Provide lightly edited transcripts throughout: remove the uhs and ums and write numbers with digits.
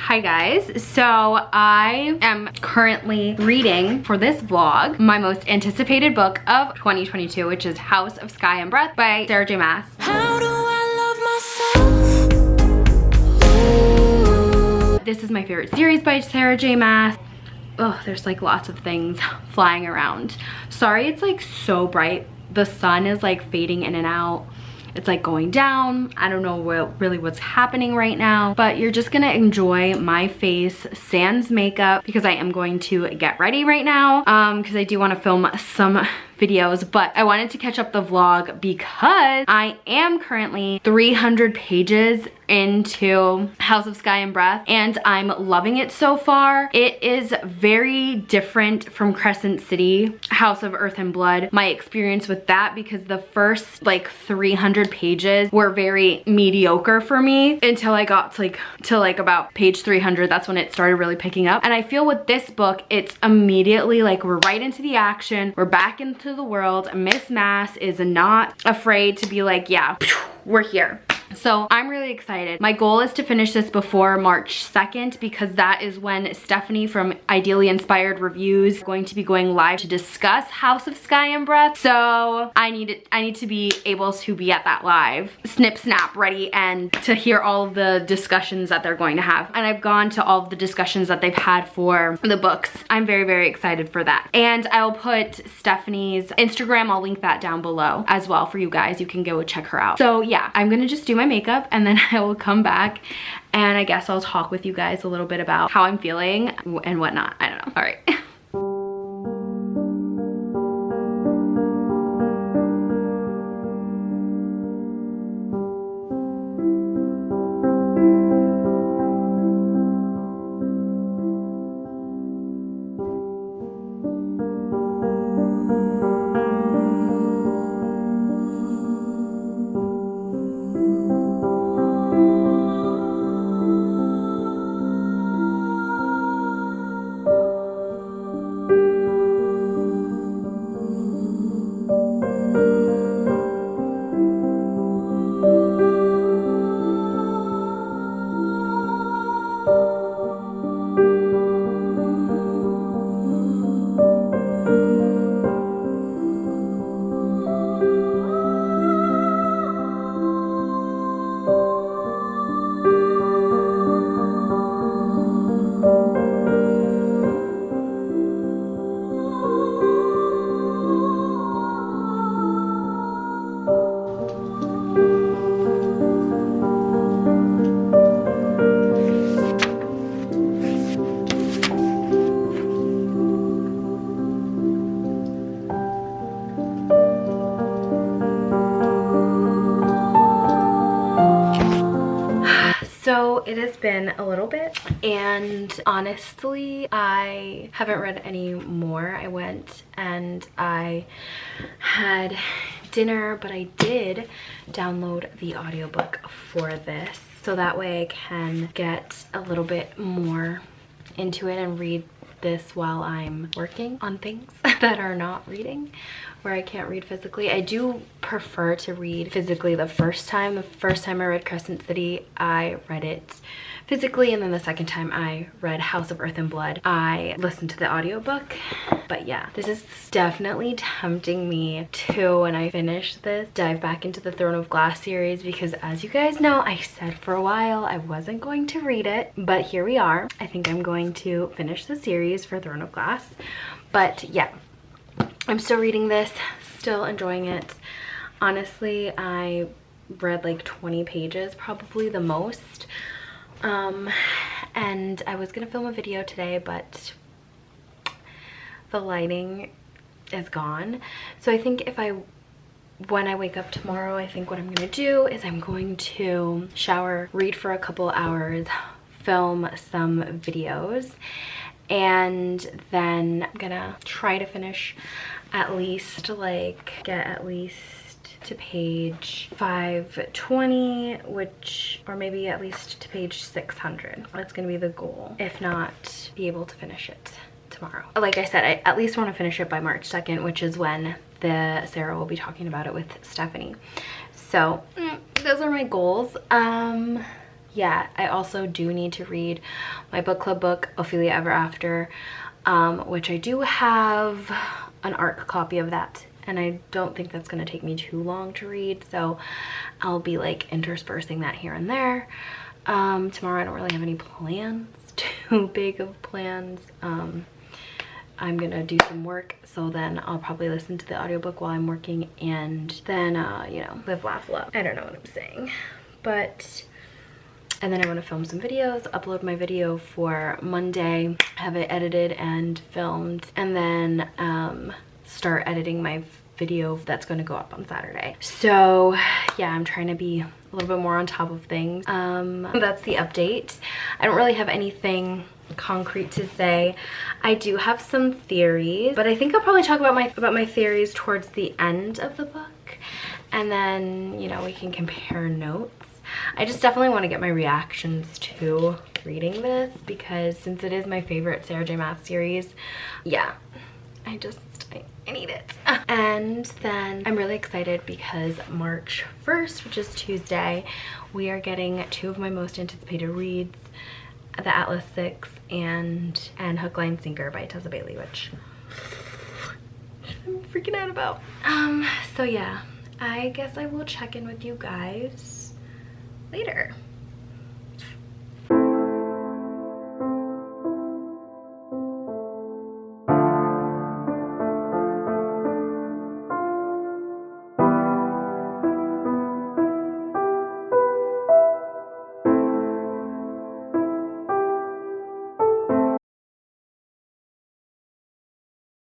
Hi guys, so I am currently reading for this vlog my most anticipated book of 2022, which is House of Sky and Breath by Sarah J. Maas. How do I love myself? This is my favorite series by Sarah J. Maas. Oh, there's like lots of things flying around. Sorry, it's like so bright. The sun is like fading in and out. It's like going down. I don't know really what's happening right now, but you're just gonna enjoy my face sans makeup because I am going to get ready right now because I do want to film some videos, but I wanted to catch up the vlog because I am currently 300 pages into House of Sky and Breath and I'm loving it so far. It is very different from Crescent City, House of Earth and Blood, my experience with that, because the first like 300 pages were very mediocre for me until I got to like about page 300. That's when it started really picking up. And I feel with this book, it's immediately like we're right into the action. We're back into the world. Miss Maas is not afraid to be like, yeah, we're here. So I'm really excited. My goal is to finish this before March 2nd because that is when Stephanie from Ideally Inspired Reviews is going to be going live to discuss House of Sky and Breath. So I need to be able to be at that live, snip snap ready, and to hear all of the discussions that they're going to have. And I've gone to all of the discussions that they've had for the books. I'm very, very excited for that. And I'll put Stephanie's Instagram, I'll link that down below as well for you guys. You can go check her out. So yeah, I'm gonna just do my makeup and then I will come back and I guess I'll talk with you guys a little bit about how I'm feeling and whatnot. I don't know. All right. So it has been a little bit and honestly I haven't read any more. I went and I had dinner, but I did download the audiobook for this so that way I can get a little bit more into it and read this while I'm working on things that are not reading, where I can't read physically. I do prefer to read physically the first time. The first time I read Crescent City, I read it physically, and then the second time I read House of Earth and Blood, I listened to the audiobook. But yeah, this is definitely tempting me to, when I finish this, dive back into the Throne of Glass series because as you guys know, I said for a while I wasn't going to read it, but here we are. I think I'm going to finish the series for Throne of Glass. But yeah, I'm still reading this, still enjoying it. Honestly, I read like 20 pages, probably the most. And I was gonna film a video today, but the lighting is gone. So I think when I wake up tomorrow, I think what I'm gonna do is I'm going to shower, read for a couple hours, film some videos, and then I'm gonna try to finish at least get at least to page 520, which, or maybe at least to page 600. That's gonna be the goal, if not be able to finish it tomorrow. Like I said, I at least want to finish it by March 2nd, which is when Sarah will be talking about it with Stephanie. So those are my goals. yet. I also do need to read my book club book, Ophelia Ever After, which I do have an ARC copy of that, and I don't think that's going to take me too long to read, so I'll be like interspersing that here and there. Tomorrow I don't really have any plans, too big of plans. I'm gonna do some work, so then I'll probably listen to the audiobook while I'm working, and then you know, live, laugh, love. I don't know what I'm saying, but and then I want to film some videos, upload my video for Monday, have it edited and filmed, and then start editing my video that's going to go up on Saturday. So yeah, I'm trying to be a little bit more on top of things. That's the update. I don't really have anything concrete to say. I do have some theories, but I think I'll probably talk about my theories towards the end of the book, and then, you know, we can compare notes. I just definitely want to get my reactions to reading this, because since it is my favorite Sarah J Maas series, yeah, I need it. And then I'm really excited because March 1st, which is Tuesday, we are getting 2 of my most anticipated reads, The Atlas Six and Hook, Line, Sinker by Tessa Bailey, which I'm freaking out about. So yeah, I guess I will check in with you guys later.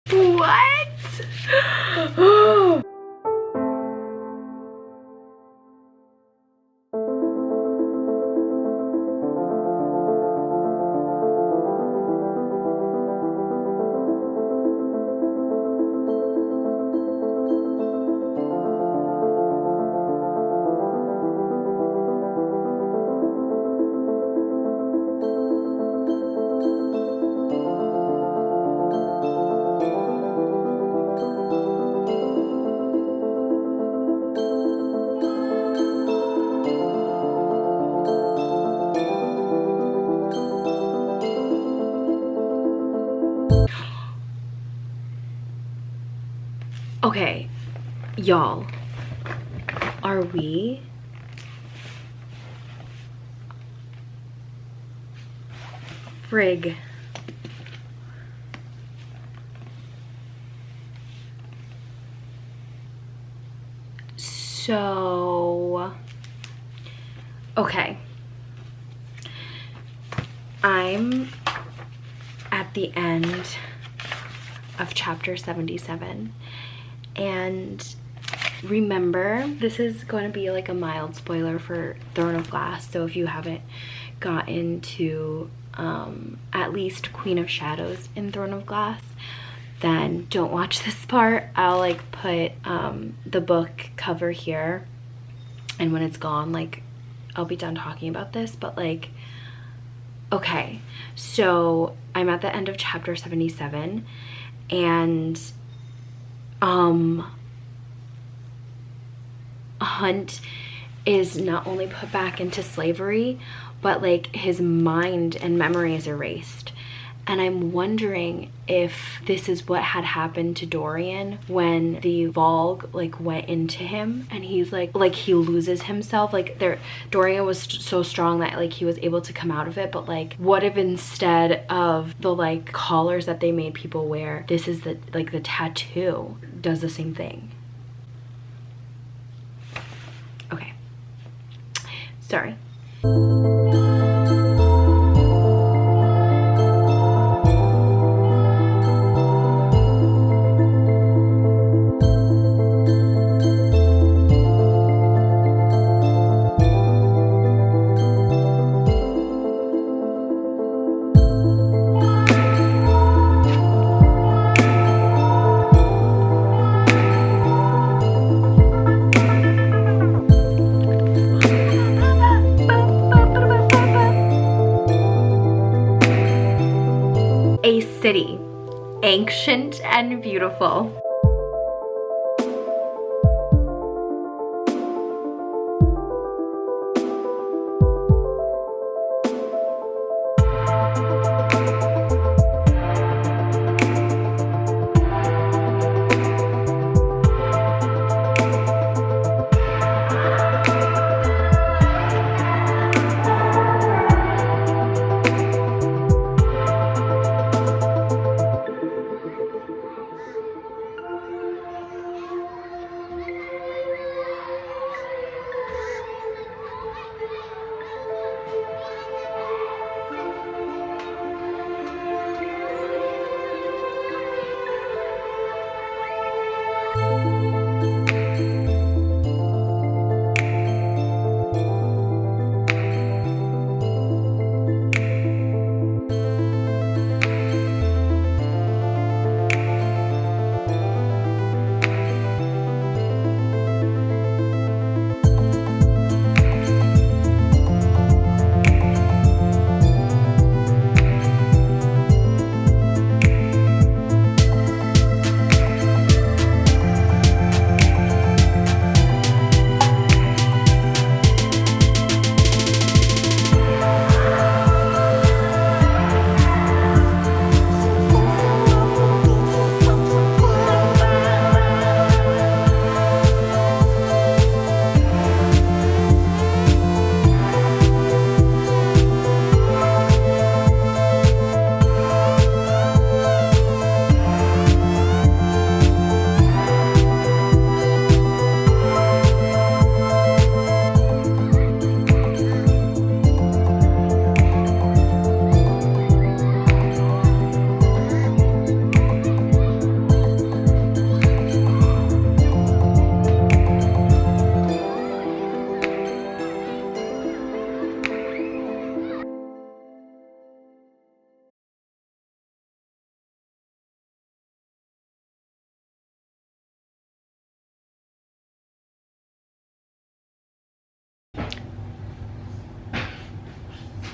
What? Okay, y'all, are we frig? So, okay, I'm at the end of chapter 77. And remember, this is going to be like a mild spoiler for Throne of Glass, so if you haven't gotten to at least Queen of Shadows in Throne of Glass, then don't watch this part. I'll like put the book cover here, and when it's gone, like, I'll be done talking about this. But like, okay, so I'm at the end of chapter 77, and Hunt is not only put back into slavery, but like his mind and memory is erased. And I'm wondering if this is what had happened to Dorian when the Vogue like went into him, and he's like he loses himself. Like Dorian was so strong that like he was able to come out of it, but like what if instead of the like collars that they made people wear, this is the like the tattoo does the same thing. Okay, sorry. A city, ancient and beautiful.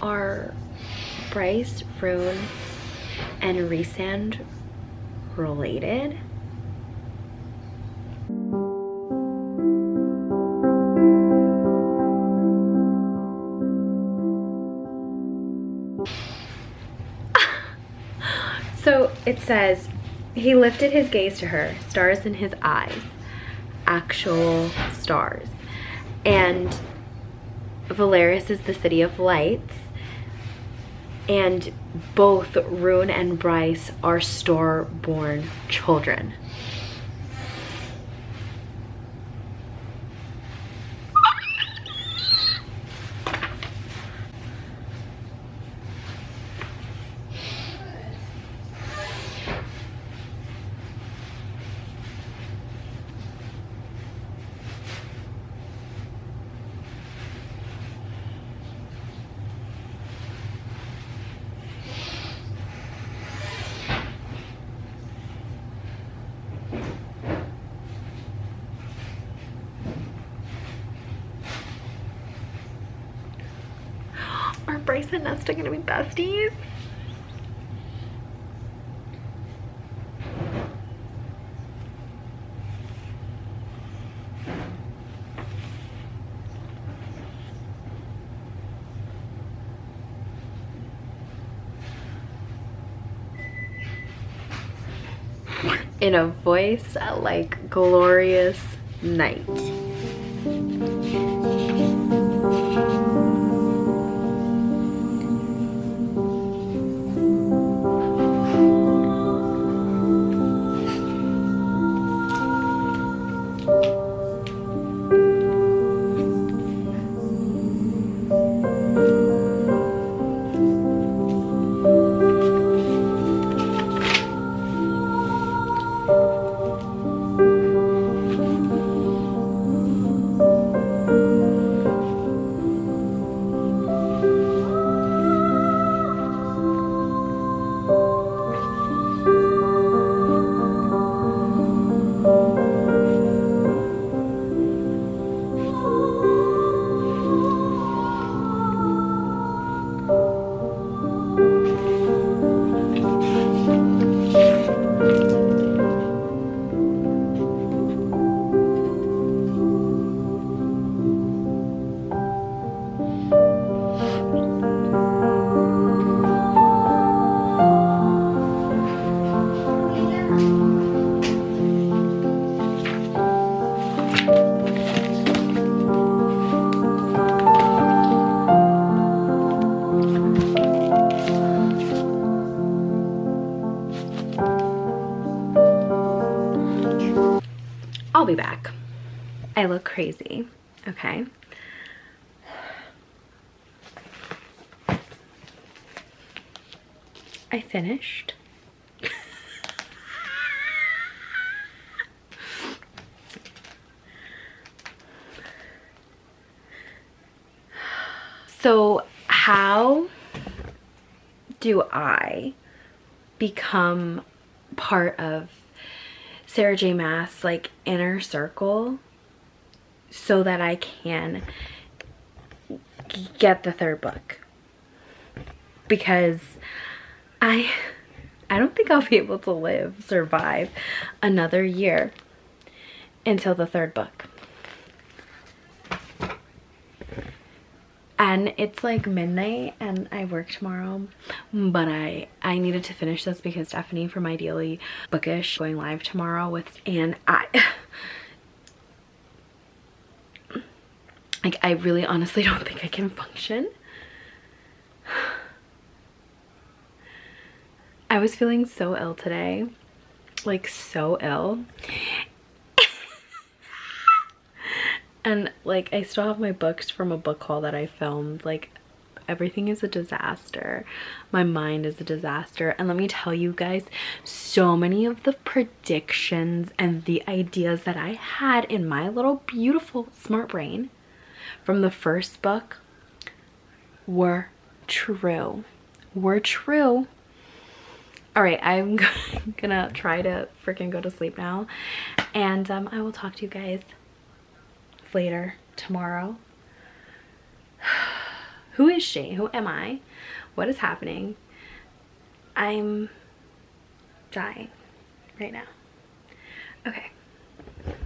Are Bryce, Rune, and Rhysand related? So it says, he lifted his gaze to her, stars in his eyes, actual stars. And Valeris is the city of lights. And both Rune and Bryce are store-born children. Are Bryce and Nesta gonna be besties? In a voice like glorious night. I'll be back. I look crazy, okay? I finished. So how do I become part of Sarah J. Maas' like inner circle so that I can get the third book? Because I don't think I'll be able to survive another year until the third book. And it's like midnight and I work tomorrow, but I needed to finish this because Stephanie from Ideally Bookish going live tomorrow and I really honestly don't think I can function. I was feeling so ill today, like so ill. And like I still have my books from a book haul that I filmed. Like everything is a disaster. My mind is a disaster. And let me tell you guys, so many of the predictions and the ideas that I had in my little beautiful smart brain from the first book were true. All right, I'm gonna try to freaking go to sleep now. And I will talk to you guys later tomorrow. Who is she? Who am I? What is happening? I'm dying right now. Okay,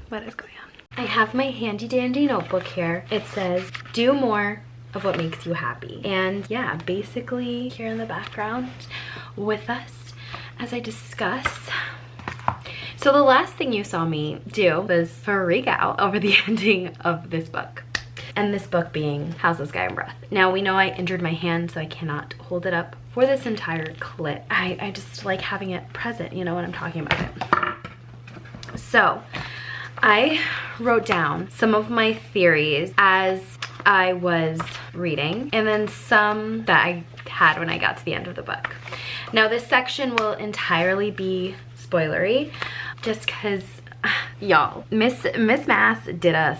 what is going on? I have my handy dandy notebook here. It says, do more of what makes you happy. And yeah, basically here in the background with us as I discuss. So the last thing you saw me do was freak out over the ending of this book. And this book being How's This Guy in Breath. Now we know I injured my hand, so I cannot hold it up for this entire clip. I just like having it present, you know what I'm talking about. So I wrote down some of my theories as I was reading, and then some that I had when I got to the end of the book. Now this section will entirely be spoilery, just because y'all, Miss Maas did us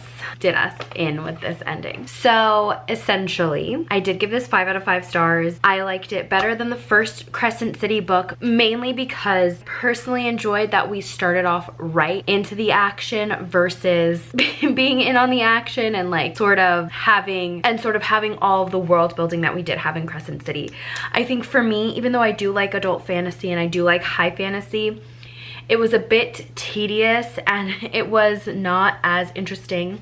in with this ending. So essentially I did give this 5 out of 5 stars. I liked it better than the first Crescent City book, mainly because I personally enjoyed that we started off right into the action versus being in on the action and like sort of having all of the world building that we did have in Crescent City. I think for me, even though I do like adult fantasy and I do like high fantasy, it was a bit tedious and it was not as interesting,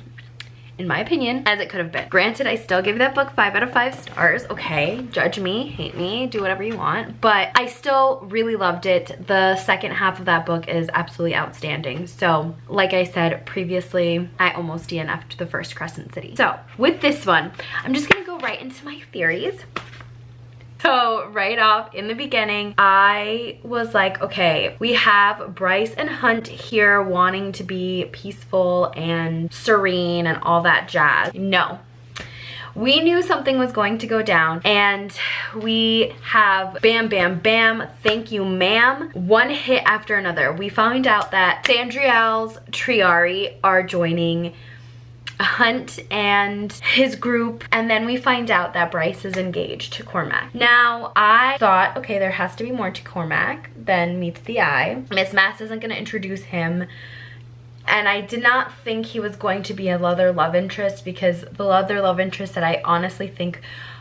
in my opinion, as it could have been. Granted, I still give that book 5 out of 5 stars. Okay, judge me, hate me, do whatever you want. But I still really loved it. The second half of that book is absolutely outstanding. So, like I said previously, I almost DNF'd the first Crescent City. So, with this one, I'm just gonna go right into my theories. So right off in the beginning, I was like, okay, we have Bryce and Hunt here wanting to be peaceful and serene and all that jazz. No. We knew something was going to go down, and we have bam, bam, bam, thank you, ma'am, one hit after another. We found out that Sandriel's Triari are joining Hunt and his group, and then we find out that Bryce is engaged to Cormac. Now I thought, okay, there has to be more to Cormac than meets the eye. Miss Maas isn't going to introduce him, and I did not think he was going to be a other love interest, because the other love interest that I honestly think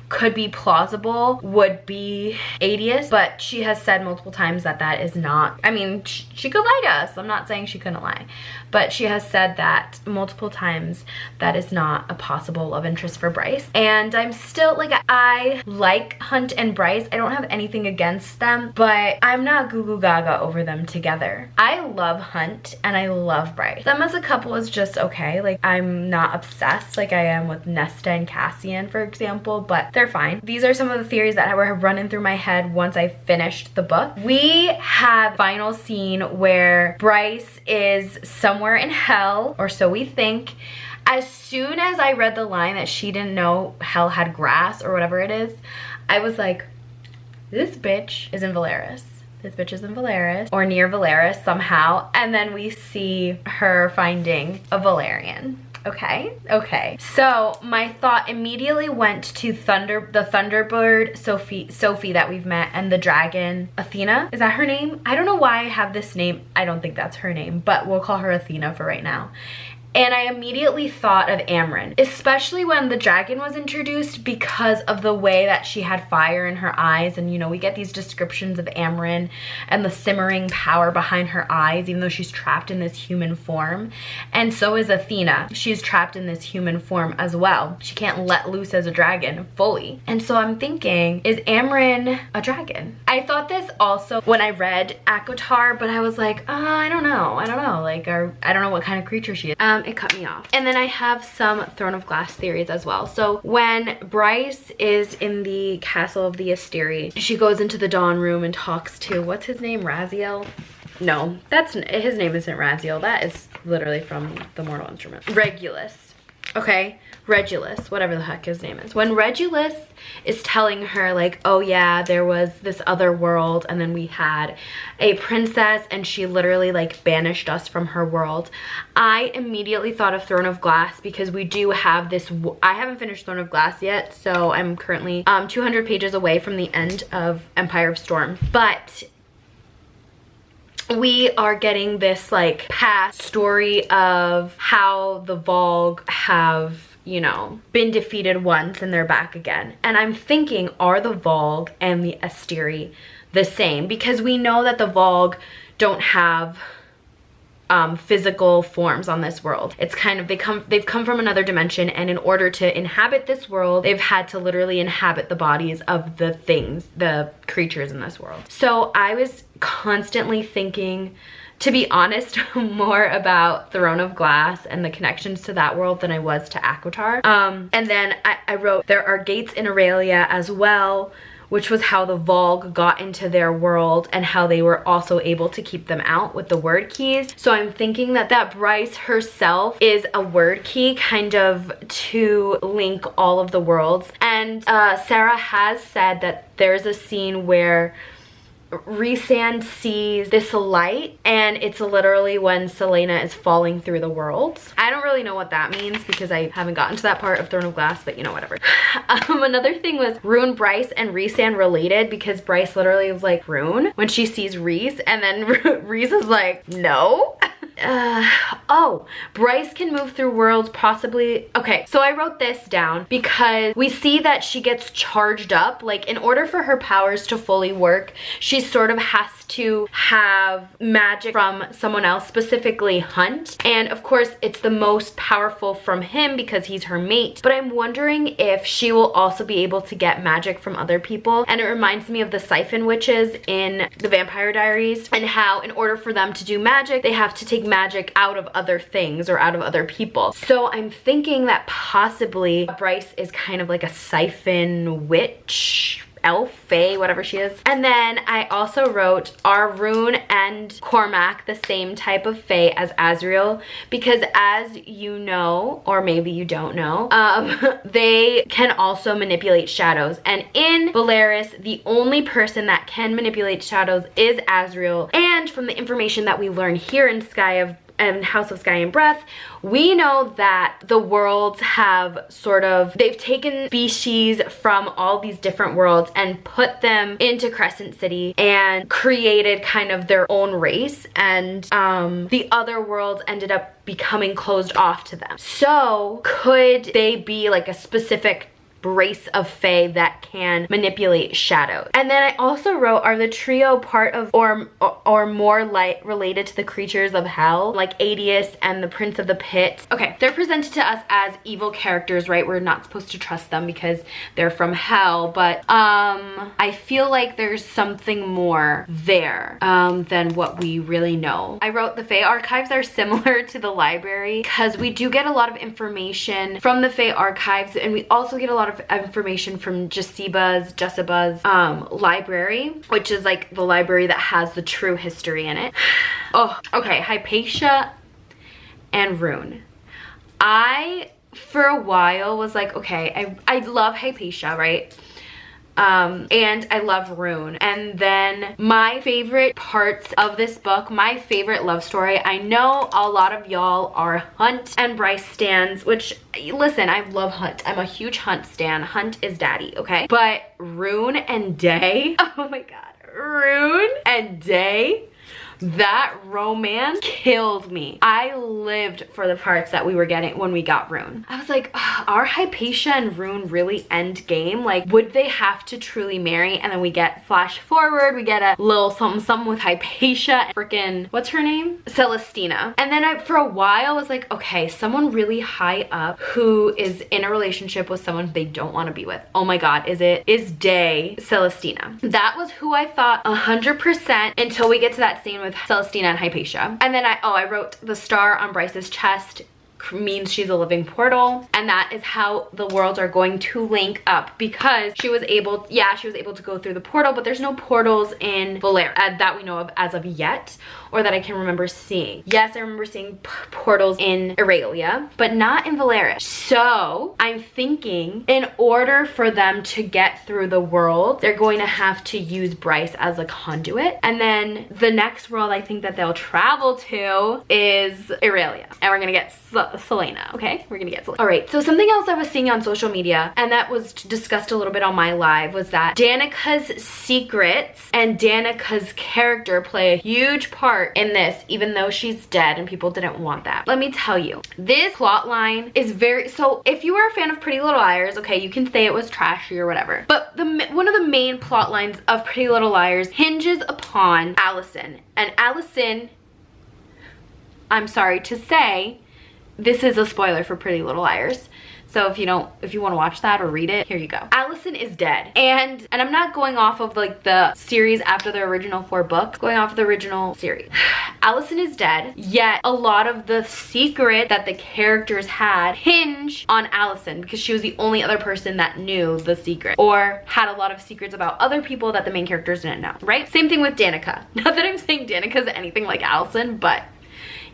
could be plausible would be Adius, but she has said multiple times that that is not, I mean, she could lie to us. I'm not saying she couldn't lie, but she has said that multiple times that is not a possible love interest for Bryce. And I'm still like, I like Hunt and Bryce. I don't have anything against them, but I'm not goo goo gaga over them together. I love Hunt and I love Bryce. Them as a couple is just okay. Like, I'm not obsessed like I am with Nesta and Cassian, for example, but they're fine. These are some of the theories that were running through my head once I finished the book. We have final scene where Bryce is somewhere in hell, or so we think. As soon as I read the line that she didn't know hell had grass or whatever it is, I was like, this bitch is in Valeris. This bitch is in Valeris or near Valeris somehow. And then we see her finding a Valerian. Okay. So my thought immediately went to the Thunderbird Sophie that we've met, and the dragon Athena. Is that her name? I don't know why I have this name. I don't think that's her name, but we'll call her Athena for right now. And I immediately thought of Amryn, especially when the dragon was introduced, because of the way that she had fire in her eyes. And you know, we get these descriptions of Amryn and the simmering power behind her eyes, even though she's trapped in this human form. And so is Athena. She's trapped in this human form as well. She can't let loose as a dragon fully. And so I'm thinking, is Amryn a dragon? I thought this also when I read Agaton, but I was like, I don't know. Like, I don't know what kind of creature she is. It cut me off. And then I have some Throne of Glass theories as well. So when Bryce is in the castle of the Asteri, she goes into the Dawn room and talks to, what's his name, Raziel? No, his name isn't Raziel. That is literally from the Mortal Instrument. Regulus. Okay, Regulus, whatever the heck his name is. When Regulus is telling her like, oh yeah, there was this other world and then we had a princess and she literally like banished us from her world, I immediately thought of Throne of Glass, because we do have this, I haven't finished Throne of Glass yet, so I'm currently 200 pages away from the end of Empire of Storm, but we are getting this like past story of how the Volg have, you know, been defeated once and they're back again. And I'm thinking, are the Volg and the Asteri the same? Because we know that the Volg don't have physical forms on this world. It's kind of, they've come from another dimension, and in order to inhabit this world, they've had to literally inhabit the bodies of the things, the creatures in this world. So I was constantly thinking, to be honest, more about Throne of Glass and the connections to that world than I was to Agaton. And then I wrote, there are gates in Aurelia as well, which was how the Volg got into their world and how they were also able to keep them out with the word keys. So I'm thinking that Bryce herself is a word key, kind of to link all of the worlds. And Sarah has said that there's a scene where Rhysand sees this light, and it's literally when Selena is falling through the worlds. I don't really know what that means because I haven't gotten to that part of Throne of Glass, but you know, whatever. Another thing was Rune, Bryce, and Rhysand related, because Bryce literally was like, Rune, when she sees Rhys, and then Rhys is like, no. Oh, Bryce can move through worlds possibly. Okay, so I wrote this down because we see that she gets charged up. Like, in order for her powers to fully work, she sort of has to have magic from someone else, specifically Hunt. And of course, it's the most powerful from him because he's her mate. But I'm wondering if she will also be able to get magic from other people. And it reminds me of the Siphon Witches in the Vampire Diaries, and how in order for them to do magic, they have to take magic out of other things or out of other people. So I'm thinking that possibly Bryce is kind of like a Siphon Witch, elf, fae, whatever she is. And then I also wrote, are Rune and Cormac the same type of fae as Azrael? Because as you know, or maybe you don't know, they can also manipulate shadows. And in Valeris, the only person that can manipulate shadows is Azrael. And from the information that we learn here in House of Sky and Breath, we know that the worlds have they've taken species from all these different worlds and put them into Crescent City and created kind of their own race, and the other worlds ended up becoming closed off to them. So could they be like a specific race of fae that can manipulate shadows? And then I also wrote, are the trio part of or more related to the creatures of hell, like Adius and the Prince of the Pit? Okay, they're presented to us as evil characters, right? We're not supposed to trust them because they're from hell, but I feel like there's something more there than what we really know. I wrote, the Fae archives are similar to the library because we do get a lot of information from the Fae archives, and we also get a lot of of information from Jessiba's library, which is like the library that has the true history in it. Oh, okay, Hypatia and Rune. I, for a while, was like, okay, I love Hypatia, right? And I love Rune. And then my favorite parts of this book, my favorite love story, I know a lot of y'all are Hunt and Bryce stans, which, listen, I love Hunt. I'm a huge Hunt stan. Hunt is daddy, okay? But Rune and Day, oh my god, Rune and Day, that romance killed me. I lived for the parts that we were getting when we got Rune. I was like, are Hypatia and Rune really end game? Like, would they have to truly marry? And then we get flash forward, we get a little something with Hypatia and freaking, what's her name? Celestina. And then for a while I was like, okay, someone really high up who is in a relationship with someone they don't want to be with. Oh my god, is Day Celestina? That was who I thought 100% until we get to that scene with Celestina and Hypatia. And then I wrote the star on Bryce's chest means she's a living portal, and that is how the worlds are going to link up, because she was able to go through the portal, but there's no portals in Valeria that we know of as of yet, or that I can remember seeing. Yes, I remember seeing portals in Aurelia, but not in Valeria. So I'm thinking in order for them to get through the world, they're going to have to use Bryce as a conduit. And then the next world I think that they'll travel to is Aurelia, and we're gonna get Selena, okay? We're gonna get Selena. All right, so something else I was seeing on social media, and that was discussed a little bit on my live, was that Danica's secrets and Danica's character play a huge part in this, even though she's dead and people didn't want that. Let me tell you, this plot line is very, so if you were a fan of Pretty Little Liars, okay, you can say it was trashy or whatever, but one of the main plot lines of Pretty Little Liars hinges upon Allison. And Allison, I'm sorry to say, this is a spoiler for Pretty Little Liars. So if you want to watch that or read it, here you go. Allison is dead. And I'm not going off of like the series after the original 4 books, going off of the original series. Allison is dead, yet a lot of the secret that the characters had hinge on Allison, because she was the only other person that knew the secret, or had a lot of secrets about other people that the main characters didn't know, right? Same thing with Danica. Not that I'm saying Danica's anything like Allison, but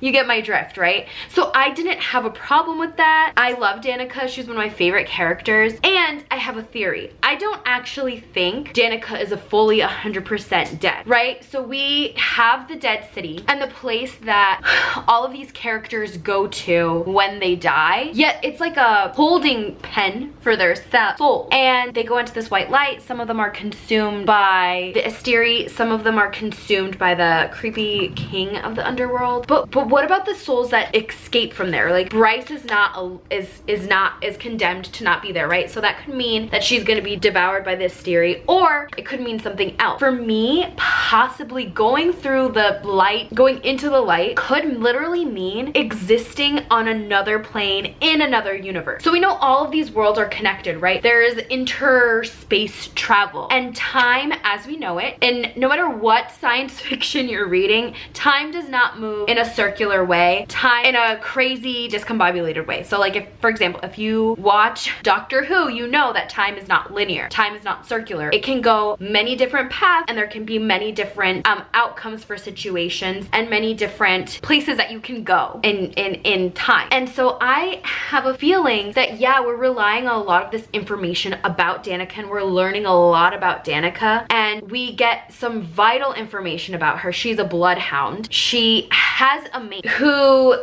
you get my drift, right? So I didn't have a problem with that. I love Danica. She's one of my favorite characters. And I have a theory. I don't actually think Danica is a fully 100% dead, right? So we have the dead city and the place that all of these characters go to when they die. Yet it's like a holding pen for their soul. And they go into this white light. Some of them are consumed by the Asteri. Some of them are consumed by the creepy king of the underworld. But what about the souls that escape from there? Like, Bryce is condemned to not be there, right? So that could mean that she's gonna be devoured by this Asteri, or it could mean something else. For me, possibly going through the light, going into the light, could literally mean existing on another plane in another universe. So we know all of these worlds are connected, right? There is interspace travel, and time as we know it, and no matter what science fiction you're reading, time does not move in a circular way, time in a crazy discombobulated way. So like, if for example, if you watch Doctor Who, you know that time is not linear, time is not circular. It can go many different paths, and there can be many different outcomes for situations, and many different places that you can go in time. And so I have a feeling that, yeah, we're relying on a lot of this information about Danica, and we're learning a lot about Danica, and we get some vital information about her. She's a bloodhound. She has a mate who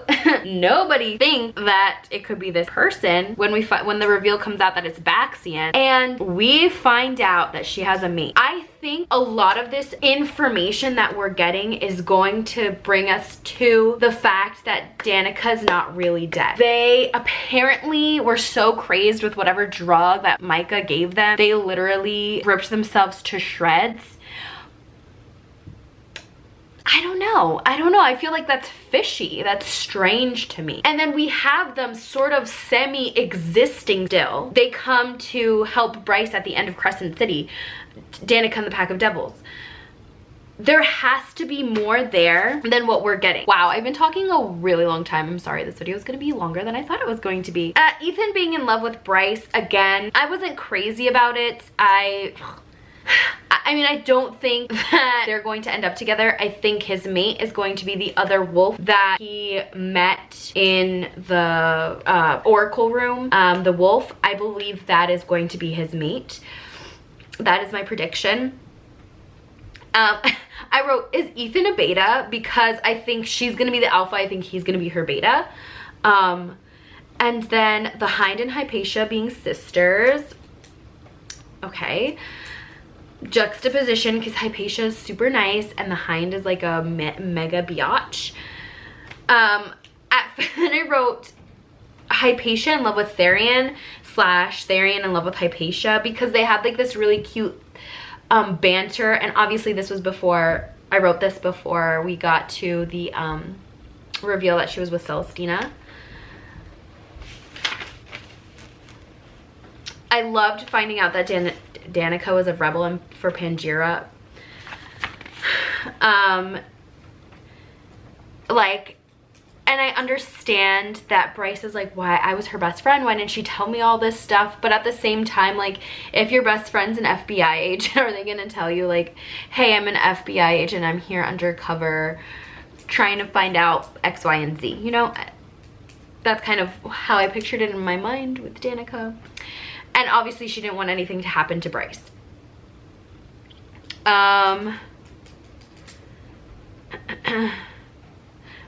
nobody thinks that it could be this person when the reveal comes out that it's Baxian, and we find out that she has a mate. I think a lot of this information that we're getting is going to bring us to the fact that Danica's not really dead. They apparently were so crazed with whatever drug that Micah gave them, they literally ripped themselves to shreds. I don't know. I feel like that's fishy. That's strange to me. And then we have them sort of semi-existing still. They come to help Bryce at the end of Crescent City, Danica and the Pack of Devils. there has to be more there than what we're getting. Wow, I've been talking a really long time. I'm sorry, this video is gonna be longer than I thought it was going to be. Ethan being in love with Bryce, again, I wasn't crazy about it. I mean, I don't think that they're going to end up together. I think his mate is going to be the other wolf that he met in the oracle room. The wolf, I believe that is going to be his mate. That is my prediction. I wrote, is Ethan a beta? Because I think she's gonna be the alpha. I think he's gonna be her beta. And then the Hind and Hypatia being sisters. Okay. Juxtaposition, because Hypatia is super nice and the Hind is like a mega biatch. Then I wrote Hypatia in love with Therian / Therian in love with Hypatia, because they had like this really cute banter, and obviously this was before, I wrote this before we got to the reveal that she was with Celestina. I loved finding out that Danica was a rebel for Pangira. Like, and I understand that Bryce is like, why, I was her best friend, why didn't she tell me all this stuff? But at the same time, like, if your best friend's an FBI agent, are they gonna tell you like, hey, I'm an FBI agent, I'm here undercover trying to find out X, Y, and Z? You know, that's kind of how I pictured it in my mind with Danica. And obviously she didn't want anything to happen to Bryce.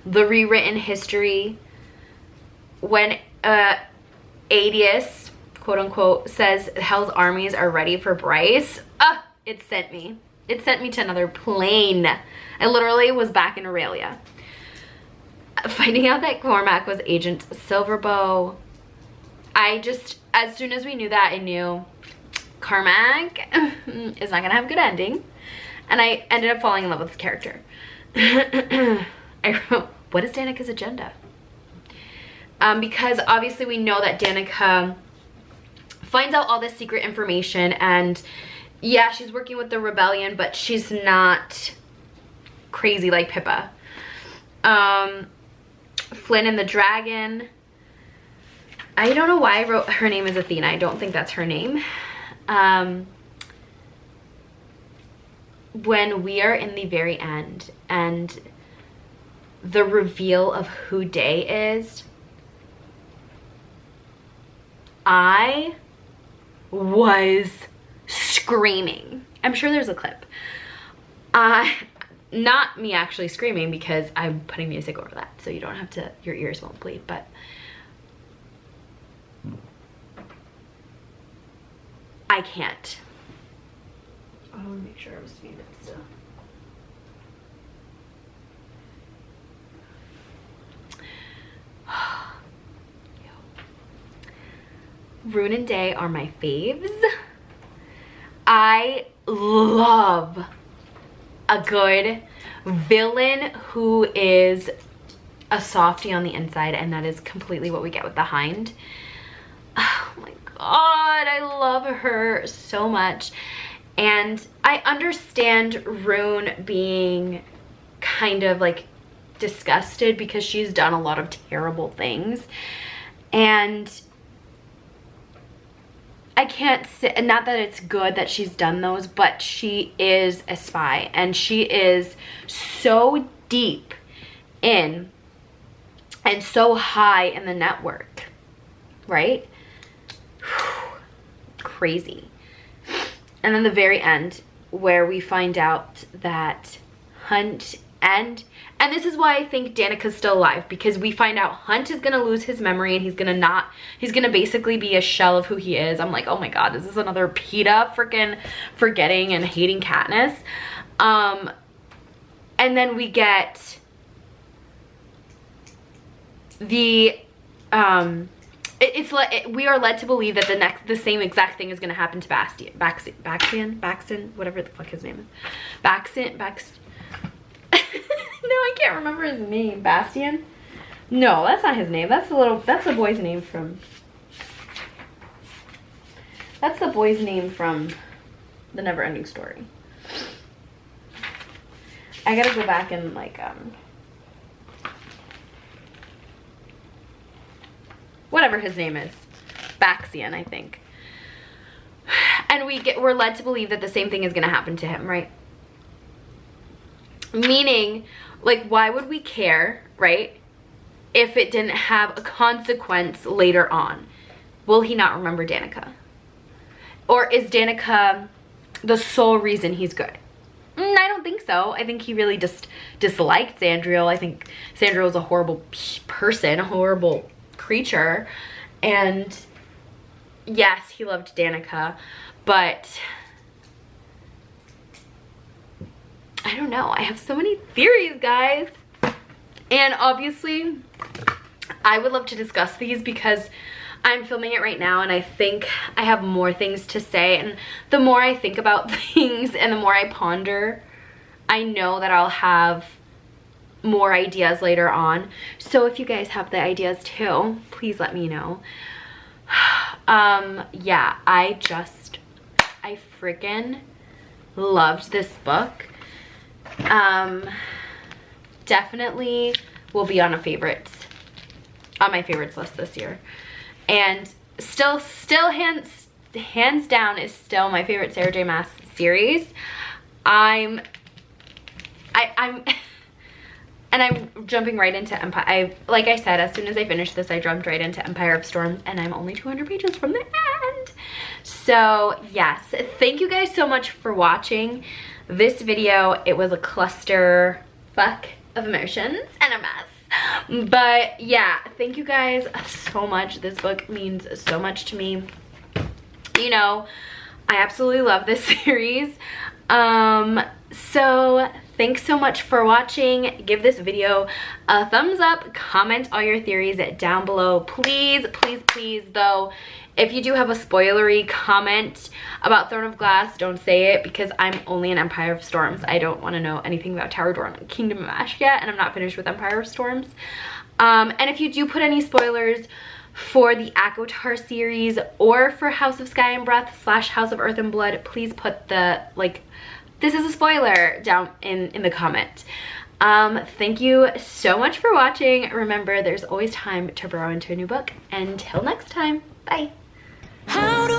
The rewritten history, when Adius, quote unquote, says Hell's armies are ready for Bryce, it sent me to another plane. I literally was back in Aurelia. Finding out that Cormac was Agent Silverbow, I just, as soon as we knew that, I knew Cormac is not gonna have a good ending, and I ended up falling in love with his character. I wrote, what is Danica's agenda? Because obviously we know that Danica finds out all this secret information, and yeah, she's working with the rebellion, but she's not crazy like Pippa. Flynn and the dragon. I don't know why I wrote her name is Athena. I don't think that's her name. When we are in the very end and the reveal of who Day is, I was screaming. I'm sure there's a clip. Not me actually screaming, because I'm putting music over that, so you don't have to, your ears won't bleed, but I can't. I want to make sure I was muted still. Rune and Day are my faves. I love a good villain who is a softie on the inside, and that is completely what we get with the Hind. Oh my god, I love her so much. And I understand Rune being kind of like disgusted because she's done a lot of terrible things, and I can't say, not that it's good that she's done those, but she is a spy, and she is so deep in and so high in the network, right? Crazy. And then the very end, where we find out that Hunt and this is why I think Danica's still alive, because we find out Hunt is gonna lose his memory, and he's gonna basically be a shell of who he is. I'm like, oh my god, is this another PETA freaking forgetting and hating Katniss? And then we get the we are led to believe that the same exact thing is going to happen to Baxton, whatever the fuck his name is. Baxton. No, I can't remember his name. Bastian? No, that's not his name. That's the boy's name from. That's the boy's name from The Never Ending Story. I gotta go back and like, whatever his name is. Baxian, I think. And we're led to believe that the same thing is gonna happen to him, right? Meaning, like, why would we care, right? If it didn't have a consequence later on. Will he not remember Danica? Or is Danica the sole reason he's good? I don't think so. I think he really just disliked Sandriel. I think Sandriel is a horrible person, a horrible creature. And yes, he loved Danica, but I don't know. I have so many theories, guys. And obviously, I would love to discuss these because I'm filming it right now and I think I have more things to say. And the more I think about things and the more I ponder, I know that I'll have more ideas later on. So if you guys have the ideas too, please let me know. Yeah, I freaking loved this book. Definitely will be on my favorites list this year, and still hands down is still my favorite Sarah J Maas series. I'm jumping right into Empire. Like I said, as soon as I finished this, I jumped right into Empire of Storms, and I'm only 200 pages from the end. So yes, thank you guys so much for watching this video. It was a cluster fuck of emotions and a mess, but yeah, thank you guys so much. This book means so much to me. You know, I absolutely love this series. So thanks so much for watching. Give this video a thumbs up, comment all your theories down below. Please, please, please, though, if you do have a spoilery comment about Throne of Glass, don't say it, because I'm only in Empire of Storms. I don't want to know anything about Tower Dorn and Kingdom of Ash yet, and I'm not finished with Empire of Storms. And if you do put any spoilers for the Agaton series or for House of Sky and Breath / House of Earth and Blood, please put the, like, this is a spoiler down in the comment. Thank you so much for watching. Remember, there's always time to burrow into a new book. Until next time, bye. How do